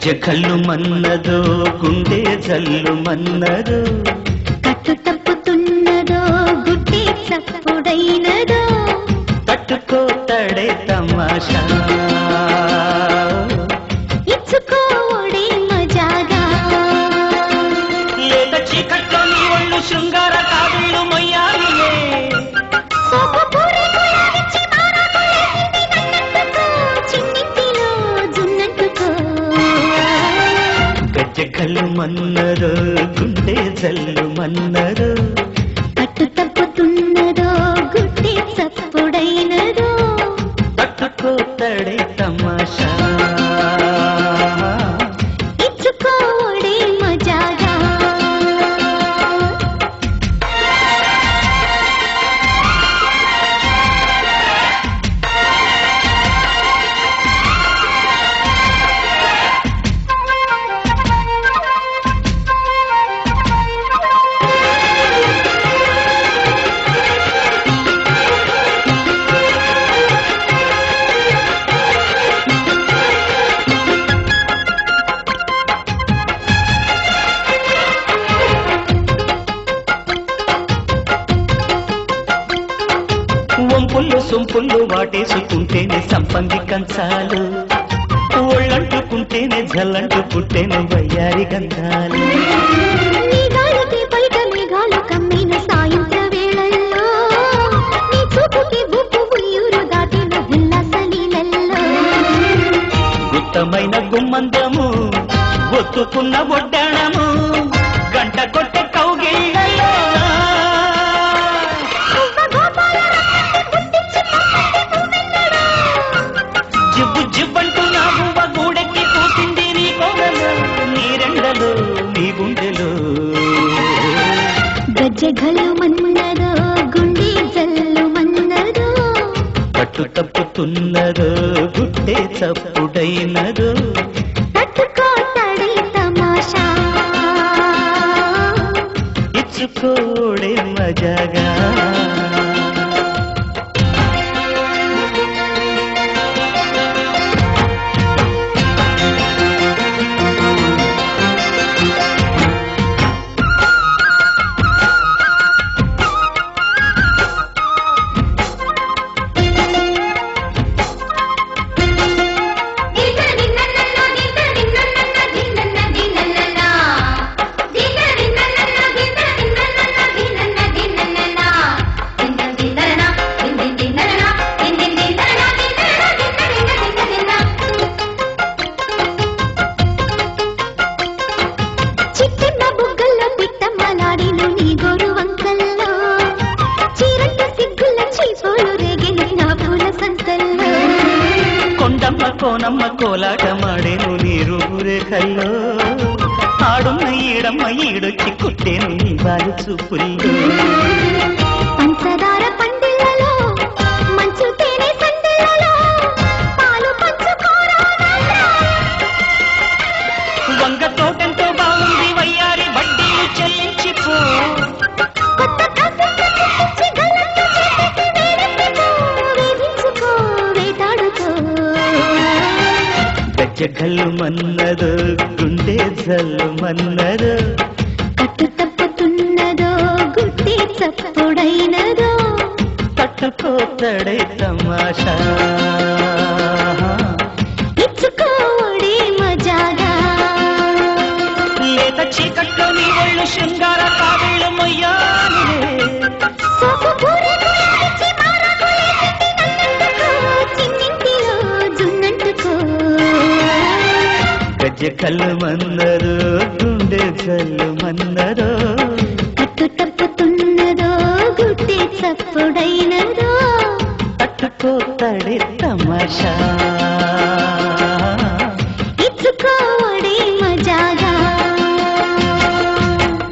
గజ్జె కళ్ళు మన్నదో గుండె జల్లు మన్నదో కట్టు తప్పుతున్నదో గుడ్డే చప్పుడైనదో తట్టుకోతడే తమాషా ఇచ్చుకోడే మజాగా లేత చీకట్లో నీ ఒళ్ళు శృంగార కావిళ్ళు మొయ్యాలియే గజ్జె కళ్ళు మన్నదో గుండె జల్లు మన్నదో కట్టు తప్పుతున్నదో గుడ్డే చప్పుడైనదో తట్టుకోతడే తమాషా ఇచ్చుకోడే మజాగా వంపుళ్ళు సొంపుళ్ళు వాటేసుకుంటేనే సంపంగి కంచాలు ఒళ్ళంటుకుంటేనే జల్లంటుకుంటేనే వయ్యారి గంధాలు మేఘాలకి బయట మేఘాలు కమ్మిన సాయంత్ర వేళల్లో నీ చూపుకి బుబ్బు ఉయ్యూరు దాటిన ఉల్లాస లీలల్లో గుత్తమైన గుమ్మందము ఒత్తుకున్న ఒడ్డాణము గంట కొట్టే కౌగిళ్ళలో జివ్వు జివ్వంటూ నా బువ్వ గూడెక్కి కూసింది నీ కోడలో నీ రెండలో నీ గుండెలో గజ్జె గల్లు మన్నదో గుండె జల్లు మన్నదో పట్టు తప్పుతున్నదో గుడ్డే చప్పుడైనదో తట్టుకోతడే తమాషా ఇచ్చుకోడే మజాగా కొండమ్మ కోనమ్మ కోలాటమాడేను నీరు రేఖల్లో ఆడున్న ఈడమ్మ ఈడొచ్చి కుట్టేను నీ బాలు చూపుల్లో పంచదార పండిళ్ళలో మంచు తేనె సందెళ్ళలో పాలు పంచుకోరా వంగ తోటంతో బాగుంది వయ్యారి వడ్డీలు చెల్లించిపో కొత్త కాసులు తెచ్చి గల్లంతో చేతికి వేడెత్తిపో వేధించుకో వేటాడుకో గజ్జె గల్లు మన్నదో గుండె జల్లు మన్నదో కట్టు తప్పుతున్నదో గుడ్డే చప్పుడైనదో తట్టుకోతడే తమాషా ఇచ్చుకోడే మజాగా లేత చీకట్లో నీ ఒళ్ళు శృంగార కావిళ్ళు మొయ్యాలిలే సోపు పూరేకు ఇచ్చి మారాకు లేచి నన్నంటుకో చిన్నింటిలో జున్నంటుకో గజ్జె కళ్ళు మన్నదో గుండె జల్లు మన్నదో కట్టు తప్పుతున్నదో గుడ్డే చప్పుడైనదో తట్టుకోతడే తమాషా